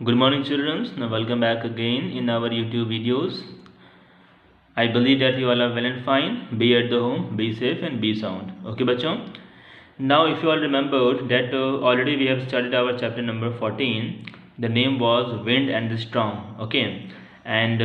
Good morning, children. Now, welcome back again in our YouTube videos. I believe that you all are well and fine. Be at the home, be safe, and be sound. Okay, bachon. Now, if you all remembered that already we have started our chapter number 14. The name was Wind and the Storm. Okay, and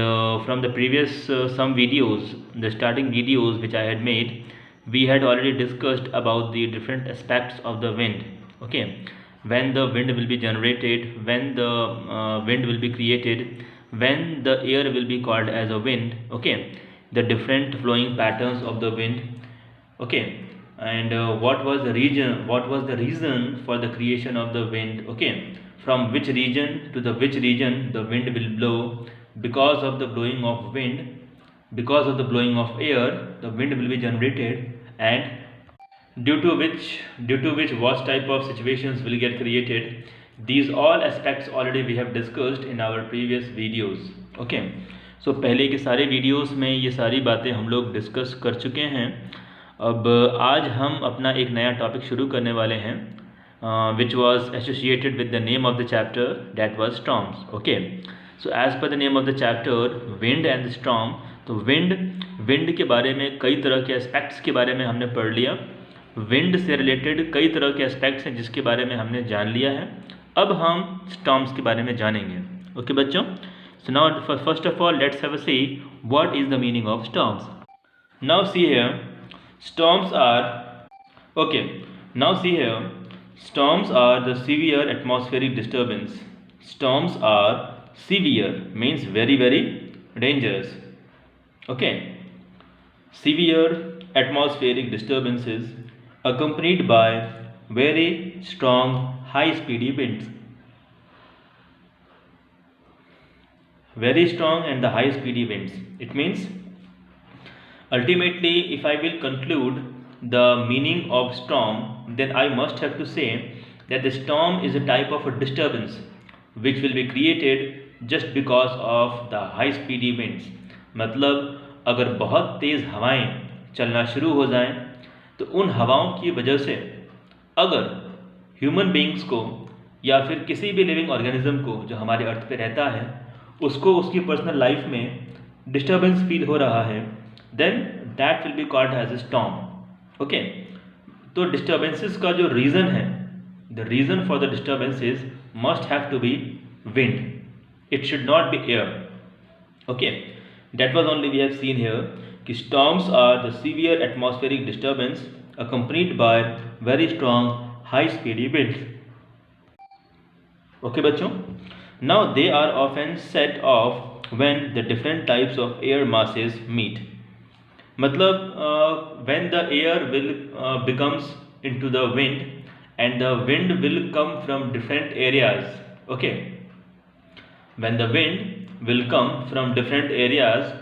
from the previous some videos, the starting videos which I had made, we had already discussed about the different aspects of the wind. Okay, when the wind will be generated, when the wind will be created, when the air will be called as a wind. Okay, the different flowing patterns of the wind. Okay, and what was the reason for the creation of the wind. Okay, from which region to the which region the wind will blow. Because of the blowing of wind, because of the blowing of air, the wind will be generated, and due to which what type of situations will get created. These all aspects already we have discussed in our previous videos. Okay, so पहले के सारे videos में ये सारी बातें हम लोग discuss कर चुके हैं. अब आज हम अपना एक नया टॉपिक शुरू करने वाले हैं, which was associated with the name of the chapter, that was storms. Okay, so as per the name of the chapter, wind and the storm. तो विंड के बारे में कई तरह के एस्पेक्ट्स के बारे में हमने पढ़ लिया. विंड से रिलेटेड कई तरह के एस्पेक्ट्स हैं जिसके बारे में हमने जान लिया है. अब हम स्टॉर्म्स के बारे में जानेंगे. ओके बच्चों, so now first of all let's have a see what is the meaning of storms. Now see here, storms are okay now see here, storms are the severe atmospheric disturbance. Storms are severe means very dangerous. Okay, severe atmospheric disturbances accompanied by very strong high speedy winds. Very strong and the high speedy winds, it means ultimately if I will conclude the meaning of storm, then I must have to say that the storm is a type of a disturbance which will be created just because of the high speedy winds. मतलब अगर बहुत तेज़ हवाएं चलना शुरू हो जाएं तो उन हवाओं की वजह से अगर ह्यूमन बींग्स को या फिर किसी भी लिविंग ऑर्गेनिज्म को जो हमारे अर्थ पे रहता है उसको उसकी पर्सनल लाइफ में डिस्टर्बेंस फील हो रहा है, then that will be called as a storm. Okay, तो disturbances का जो reason है, the reason for the disturbances must have to be wind. It should not be air. Okay, that was only we have seen here कि storms are the severe atmospheric disturbance accompanied by very strong high speedy winds. Okay बच्चों, now they are often set off when the different types of air masses meet. मतलब when the air will becomes into the wind and the wind will come from different areas. Okay, when the wind will come from different areas,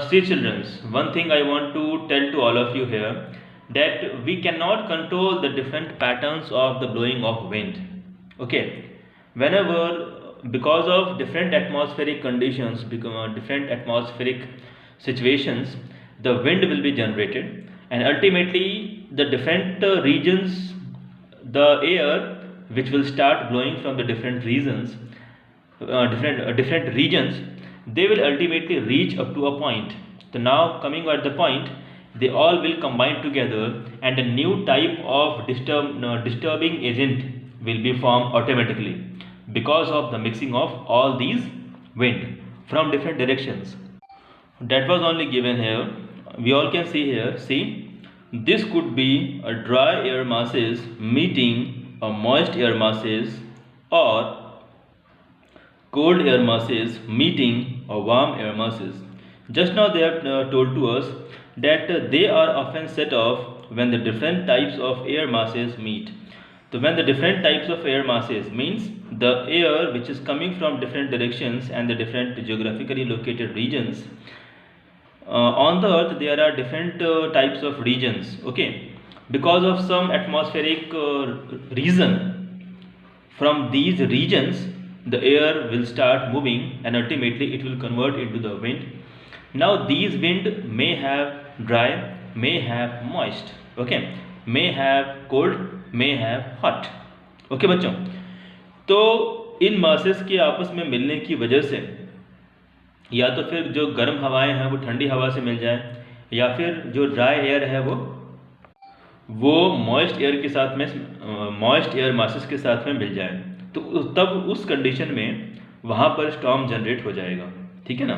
see children, one thing I want to tell to all of you here, that we cannot control the different patterns of the blowing of wind. Okay, whenever because of different atmospheric conditions, different atmospheric situations, the wind will be generated, and ultimately the different regions, the air which will start blowing from the different regions, different regions, they will ultimately reach up to a point. So now coming at the point, they all will combine together and a new type of disturbing agent will be formed automatically because of the mixing of all these wind from different directions. That was only given here. We all can see here, see, this could be a dry air masses meeting a moist air masses, or cold air masses meeting a warm air masses. Just now they have told to us that they are often set off when the different types of air masses meet. So when the different types of air masses means the air which is coming from different directions and the different geographically located regions. On the earth there are different types of regions. Okay, because of some atmospheric reason, from these regions the air will start moving and ultimately it will convert into the wind. Now these wind may have dry, may have moist, okay, may have cold, may have hot. Okay बच्चों, तो इन masses के आपस में मिलने की वजह से या तो फिर जो गर्म हवाएं हैं वो ठंडी हवा से मिल जाए, या फिर जो ड्राई एयर है वो मॉइस्ट एयर के साथ में मॉइस्ट एयर मासेस के साथ में मिल जाए, तो तब उस कंडीशन में वहाँ पर स्टॉर्म जनरेट हो जाएगा। ठीक है ना।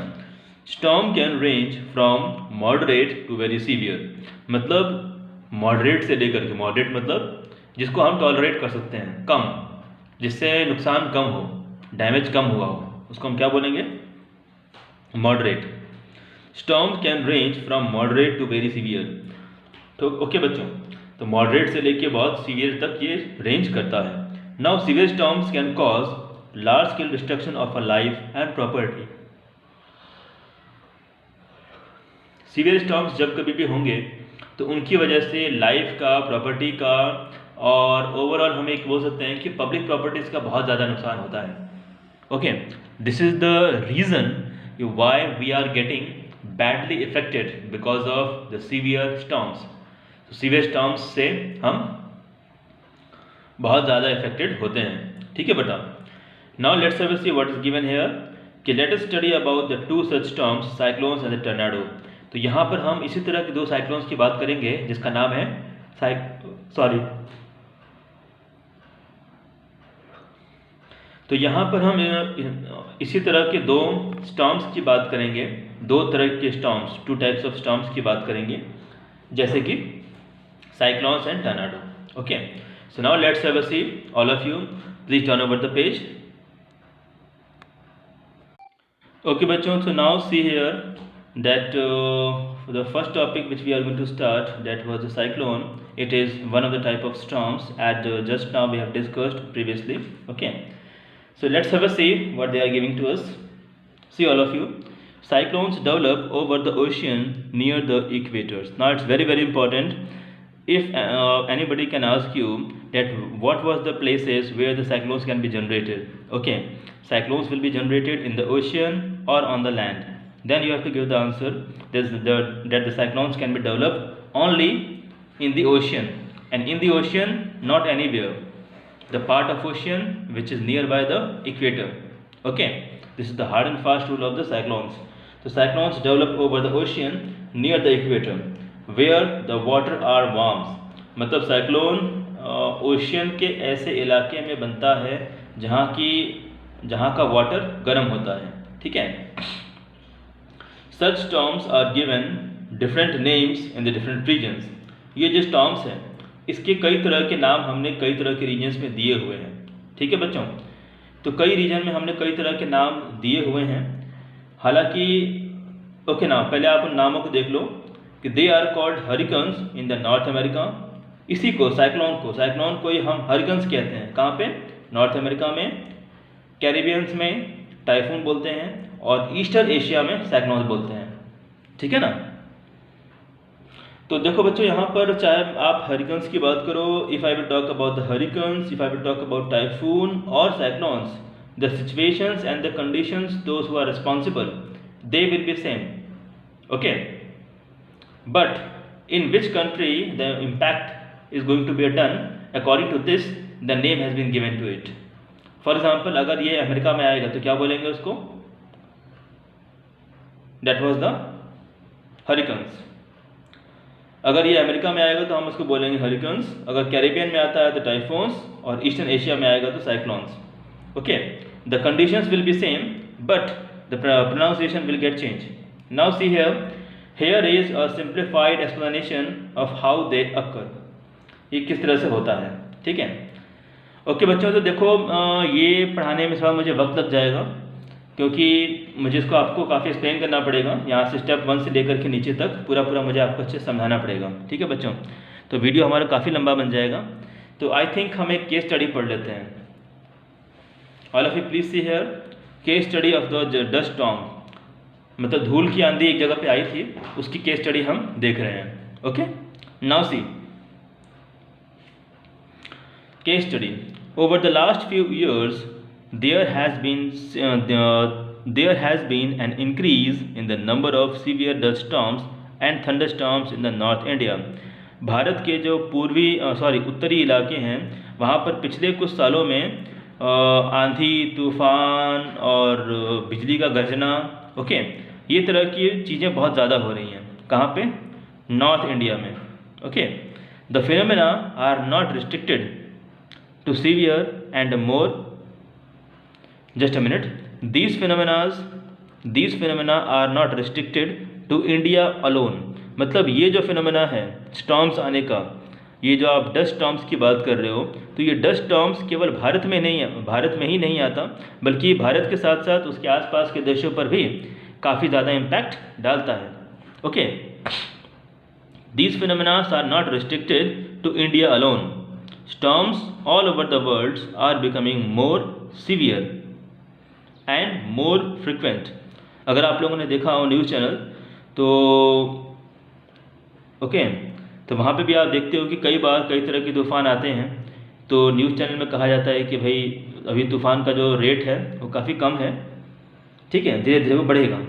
Storm can range from moderate to very severe, मतलब मॉडरेट से लेकर के, मॉडरेट मतलब जिसको हम टॉलरेट कर सकते हैं, कम, जिससे नुकसान कम हो, डैमेज कम हुआ हो, उसको हम क्या बोलेंगे, moderate. Storm can range from moderate to very severe. तो ओके बच्चों, तो मॉडरेट से लेके बहुत सीवियर तक ये रेंज करता है। Now severe storms can cause large scale destruction of a life and property. Severe storms जब कभी भी होंगे तो उनकी वजह से लाइफ का, प्रॉपर्टी का और ओवरऑल हम एक बोल सकते हैं कि पब्लिक प्रॉपर्टीज़ का बहुत ज़्यादा नुकसान होता है। Okay, this is the reason why we are getting badly affected because of the severe storms. तो सीवियर स्टॉर्म्स से हम बहुत ज़्यादा इफेक्टेड होते हैं। ठीक है बेटा। Now let's have a see what is given here कि let us study about the two such storms, cyclones and the tornado. तो यहाँ पर हम इसी तरह के दो साइक्लोन्स की बात करेंगे जिसका नाम है तो यहाँ पर हम इसी तरह के दो स्टॉर्म्स की बात करेंगे, दो तरह के storms, two types of storms की बात करेंगे, जैसे कि cyclones and tornado. Okay, so now let's have a see. All of you please turn over the page. Okay बच्चों, so now see here that the first topic which we are going to start, that was the cyclone. It is one of the type of storms at just now we have discussed previously. Okay, so let's have a see what they are giving to us. See all of you, cyclones develop over the ocean near the equators. Now it's very very important. If anybody can ask you that what was the places where the cyclones can be generated, okay, cyclones will be generated in the ocean or on the land, then you have to give the answer that the cyclones can be developed only in the ocean, and in the ocean not anywhere, the part of ocean which is nearby the equator. Okay, this is the hard and fast rule of the cyclones. The cyclones develop over the ocean near the equator where the water are warm. मतलब cyclone ocean के ऐसे इलाके में बनता है जहाँ का water गर्म होता है। ठीक है। Such storms are given different names in the different regions. ये जो storms हैं इसके कई तरह के नाम हमने कई तरह के रीजन्स में दिए हुए हैं। ठीक है बच्चों, तो कई रीजन में हमने कई तरह के नाम दिए हुए हैं। हालांकि ओके ना, पहले आप उन नामों को देख लो कि they are called hurricanes in the north America. इसी को साइक्लोन को ही हम हरिकन्स कहते हैं। कहाँ पे? नॉर्थ अमेरिका में, कैरिबियंस में टाइफून बोलते हैं, और ईस्टर्न एशिया में साइक्लोन बोलते हैं। ठीक है ना। तो देखो बच्चों, यहाँ पर चाहे आप हरिकन्स की बात करो, if I will talk about the hurricanes, if I will talk about typhoon और cyclones, the situations and the conditions those who are responsible, they will be same. Okay, but in which country the impact is going to be done, according to this the name has been given to it. For example, अगर ये America में आएगा तो क्या बोलेंगे उसको? That was the hurricanes. अगर ये अमेरिका में आएगा तो हम उसको बोलेंगे हरिकन्स, अगर कैरिबियन में आता है तो टाइफून्स, और ईस्टर्न एशिया में आएगा तो cyclones. Okay, the conditions will be same, but the pronunciation will get changed. Now see here is a simplified explanation of how they occur. ये किस तरह से होता है. ठीक है. ओके बच्चों, तो देखो ये पढ़ाने में थोड़ा मुझे वक्त लग जाएगा, क्योंकि मुझे इसको आपको काफ़ी एक्सप्लेन करना पड़ेगा। यहाँ से स्टेप 1 से लेकर के नीचे तक पूरा मुझे आपको अच्छे से समझाना पड़ेगा। ठीक है बच्चों, तो वीडियो हमारा काफ़ी लंबा बन जाएगा, तो आई थिंक हम एक केस स्टडी पढ़ लेते हैं। All of you please see here, case study of the dust storm, मतलब धूल की आंधी एक जगह पे आई थी, उसकी केस स्टडी हम देख रहे हैं। Okay, now see case study. Over the last few years there has been an increase in the number of severe dust storms and thunderstorms in the North India. Bharat के जो उत्तरी इलाके हैं वहाँ पर पिछले कुछ सालों में आंधी तूफान और बिजली का गरजना, ओके, ये तरह की चीज़ें बहुत ज़्यादा हो रही हैं। कहाँ पे? नॉर्थ इंडिया में, okay. The phenomena are not restricted to severe and more, just a minute, these phenomena are not restricted to India alone। मतलब ये जो फिनोमेना है स्टॉर्म्स आने का, ये जो आप डस्ट स्टॉर्म्स की बात कर रहे हो, तो ये डस्ट स्टॉर्म्स केवल भारत में ही नहीं आता, बल्कि भारत के साथ साथ उसके आसपास के देशों पर भी काफ़ी ज़्यादा इम्पैक्ट डालता है, okay. These phenomena are not restricted to India alone। Storms all over the world are becoming more severe and more frequent। अगर आप लोगों ने देखा हो न्यूज़ चैनल तो ओके, तो वहाँ पे भी आप देखते हो कि कई बार कई तरह के तूफ़ान आते हैं, तो न्यूज़ चैनल में कहा जाता है कि भाई अभी तूफ़ान का जो रेट है वो काफ़ी कम है, ठीक है, धीरे धीरे वो बढ़ेगा।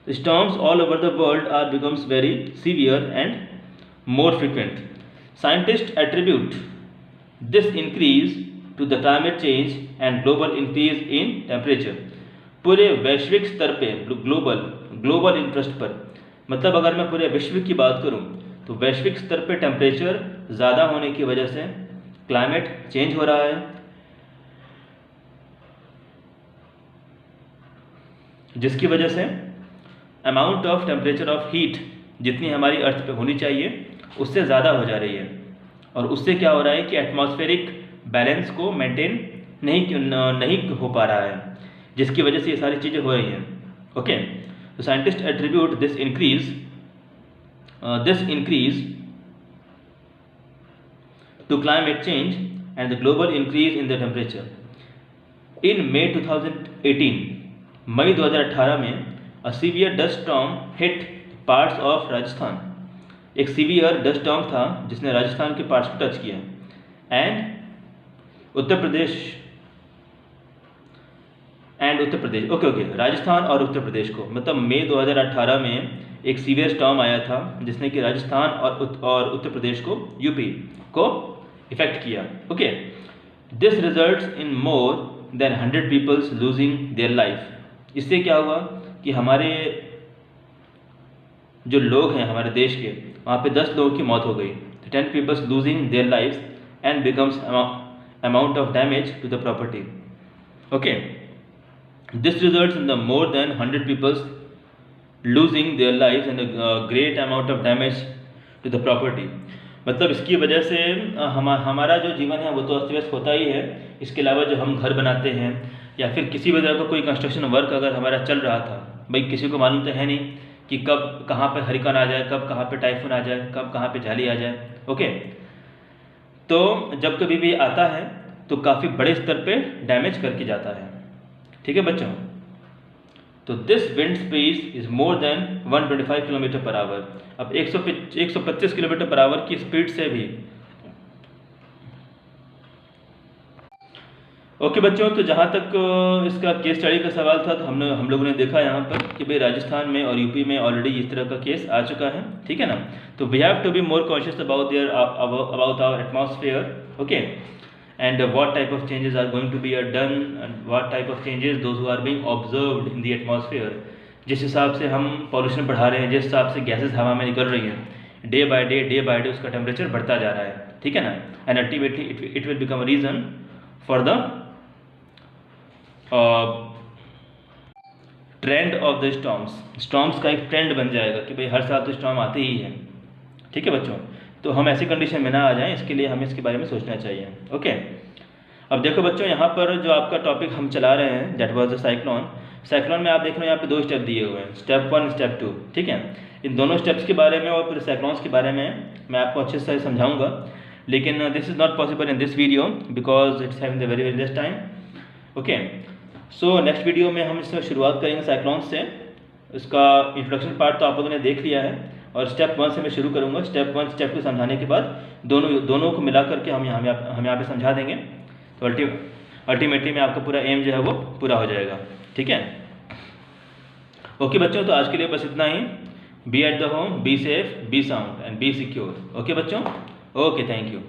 Storms all over the world are becomes very severe and more frequent। Scientists attribute this increase to the climate change and global increase in temperature। पूरे वैश्विक स्तर पे, ग्लोबल इंटरेस्ट पर, मतलब अगर मैं पूरे विश्व की बात करूं तो वैश्विक स्तर पे टेम्परेचर ज़्यादा होने की वजह से क्लाइमेट चेंज हो रहा है, जिसकी वजह से amount of temperature of heat जितनी हमारी अर्थ पे होनी चाहिए उससे ज़्यादा हो जा रही है, और उससे क्या हो रहा है कि एटमॉस्फेरिक बैलेंस को मेंटेन नहीं हो पा रहा है, जिसकी वजह से ये सारी चीज़ें हो रही हैं, ओके। तो scientist attribute this increase to climate change and the global increase in the temperature. In May 2018 में a severe dust storm hit parts of Rajasthan. एक सीवियर डस्ट स्टॉर्म था जिसने राजस्थान के पार्ट्स को टच किया, उत्तर प्रदेश, ओके, राजस्थान और उत्तर प्रदेश को, मतलब मई 2018 में एक सीवियर स्टॉर्म आया था जिसने कि राजस्थान और उत्तर प्रदेश को, यूपी को इफेक्ट किया, okay. This results in more than 100 peoples losing their life. इससे क्या हुआ कि हमारे जो लोग हैं हमारे देश के, वहाँ पे 10 लोगों की मौत हो गई, 10 peoples losing their life and becomes amount of damage to the property, okay। This results in the more than 100 people losing their lives and a great amount of damage to the property। मतलब इसकी वजह से हमारा जो जीवन है वो तो अस्त व्यस्त होता ही है, इसके अलावा जो हम घर बनाते हैं या फिर किसी वजह का कोई कंस्ट्रक्शन वर्क अगर हमारा चल रहा था, भाई किसी को मालूम तो है नहीं कि कब कहाँ पे हरिकेन आ जाए, कब कहाँ पे टाइफून आ जाए, कब कहाँ पे झाली आ जाए, ओके। तो जब कभी भी आता है तो काफ़ी बड़े स्तर पे डैमेज करके जाता है, ठीक है बच्चों। तो this wind speed is more than 125 kilometre per hour. अब 125 किलोमीटर पर आवर की स्पीड से भी, ओके बच्चों। तो जहाँ तक इसका केस स्टडी का सवाल था, तो हम लोगों ने देखा यहाँ पर कि भाई राजस्थान में और यूपी में ऑलरेडी इस तरह का केस आ चुका है, ठीक है ना। तो we have to be more conscious about our atmosphere, okay, and what type of changes are going to be done and what type of changes those who are being observed in the atmosphere. जिस हिसाब से हम pollution बढ़ा रहे हैं, जिस हिसाब से गैसेज हवा में निकल रही हैं, डे बाय डे उसका टेम्परेचर बढ़ता जा रहा है, ठीक है ना। And ultimately it will become a reason for the trend of the storms का एक ट्रेंड बन जाएगा कि भाई हर साल तो स्टॉर्म आते ही हैं, ठीक है बच्चों। तो हम ऐसी कंडीशन में ना आ जाएं, इसके लिए हमें इसके बारे में सोचना चाहिए, ओके। अब देखो बच्चों, यहाँ पर जो आपका टॉपिक हम चला रहे हैं दैट वाज द साइक्लोन में आप देख रहे हो यहाँ पे 2 स्टेप दिए हुए हैं, स्टेप 1 स्टेप 2, ठीक है। इन दोनों स्टेप्स के बारे में और फिर साइक्लोन्स के बारे में मैं आपको अच्छे से समझाऊंगा, लेकिन this is not possible in this video because it's having the very less time, okay. So next video में हम इसमें शुरुआत करेंगे साइक्लोन्स से। इसका इंट्रोडक्शन पार्ट तो आप लोगों ने देख लिया है, और स्टेप 1 से मैं शुरू करूँगा। स्टेप 1 स्टेप 2 समझाने के बाद दोनों को मिला करके हम यहाँ पे समझा देंगे, तो अल्टीमेटली में आपका पूरा एम जो है वो पूरा हो जाएगा, ठीक है। ओके बच्चों, तो आज के लिए बस इतना ही। Be at the home, be safe, be sound and be secure, okay बच्चों, ओके, थैंक यू।